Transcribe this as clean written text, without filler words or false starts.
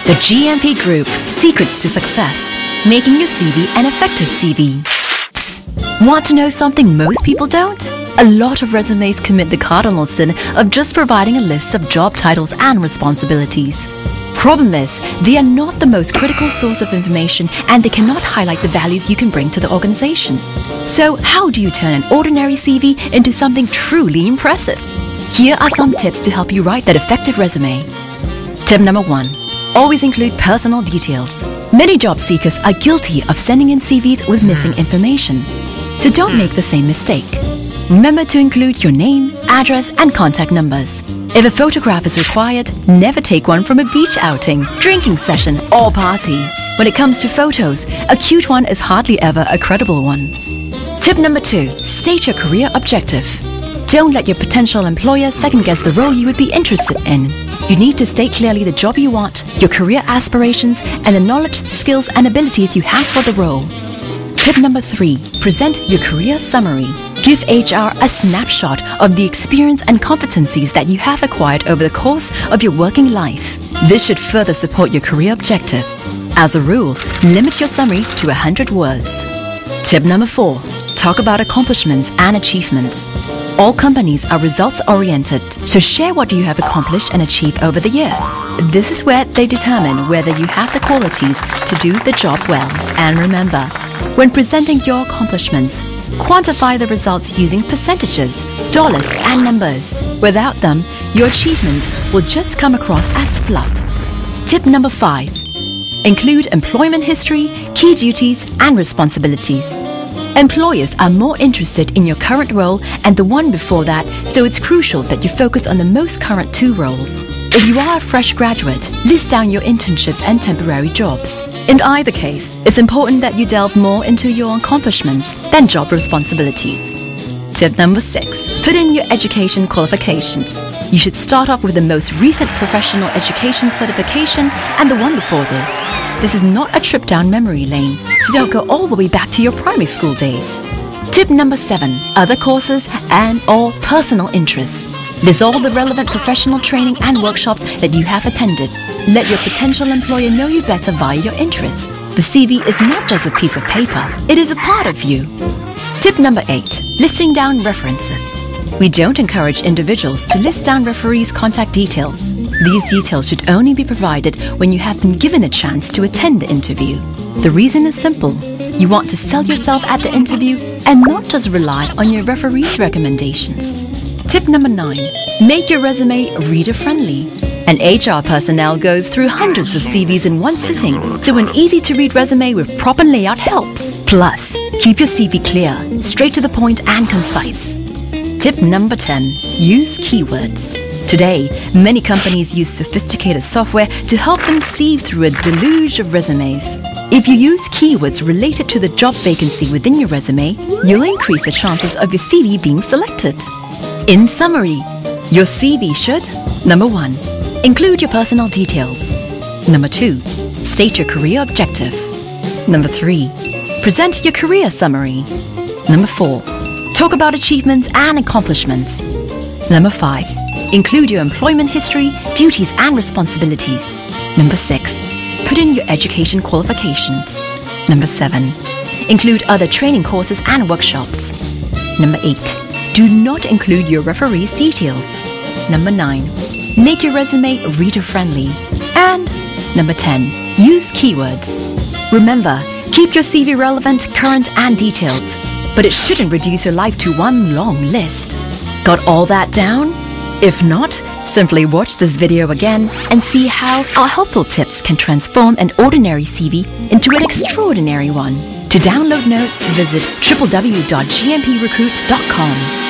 The GMP Group, Secrets to Success, making your CV an effective CV. Psst, want to know something most people don't? A lot of resumes commit the cardinal sin of just providing a list of job titles and responsibilities. Problem is, they are not the most critical source of information and they cannot highlight the values you can bring to the organization. So how do you turn an ordinary CV into something truly impressive? Here are some tips to help you write that effective resume. Tip number 1. Always include personal details. Many job seekers are guilty of sending in CVs with missing information. So don't make the same mistake. Remember to include your name, address, and contact numbers. If a photograph is required, never take one from a beach outing, drinking session, or party. When it comes to photos, a cute one is hardly ever a credible one. Tip number 2. State your career objective. Don't let your potential employer second-guess the role you would be interested in. You need to state clearly the job you want, your career aspirations, and the knowledge, skills, and abilities you have for the role. Tip number 3. Present your career summary. Give HR a snapshot of the experience and competencies that you have acquired over the course of your working life. This should further support your career objective. As a rule, limit your summary to 100 words. Tip number 4. Talk about accomplishments and achievements. All companies are results-oriented, so share what you have accomplished and achieved over the years. This is where they determine whether you have the qualities to do the job well. And remember, when presenting your accomplishments, quantify the results using percentages, dollars, and numbers. Without them, your achievements will just come across as fluff. Tip number 5. Include employment history, key duties, and responsibilities. Employers are more interested in your current role and the one before that, so it's crucial that you focus on the most current 2 roles. If you are a fresh graduate, list down your internships and temporary jobs. In either case, it's important that you delve more into your accomplishments than job responsibilities. Tip number 6. Put in your education qualifications. You should start off with the most recent professional education certification and the one before this. This is not a trip down memory lane, so don't go all the way back to your primary school days. Tip number 7. Other courses and/or personal interests. List all the relevant professional training and workshops that you have attended. Let your potential employer know you better via your interests. The CV is not just a piece of paper, it is a part of you. Tip number 8. Listing down references. We don't encourage individuals to list down referees' contact details. These details should only be provided when you have been given a chance to attend the interview. The reason is simple. You want to sell yourself at the interview and not just rely on your referee's recommendations. Tip number 9. Make your resume reader-friendly. An HR personnel goes through hundreds of CVs in one sitting, so an easy-to-read resume with proper layout helps. Plus, keep your CV clear, straight to the point and concise. Tip number 10. Use keywords. Today, many companies use sophisticated software to help them sieve through a deluge of resumes. If you use keywords related to the job vacancy within your resume, you'll increase the chances of your CV being selected. In summary, your CV should: number 1. Include your personal details. Number 2. State your career objective. Number 3. Present your career summary. Number 4. Talk about achievements and accomplishments. Number 5. Include your employment history, duties and responsibilities. Number 6. Put in your education qualifications. Number 7. Include other training courses and workshops. Number 8. Do not include your referee's details. Number 9. Make your resume reader-friendly. And number 10. Use keywords. Remember, keep your CV relevant, current and detailed. But it shouldn't reduce your life to one long list. Got all that down? If not, simply watch this video again and see how our helpful tips can transform an ordinary CV into an extraordinary one. To download notes, visit www.gmprecruit.com.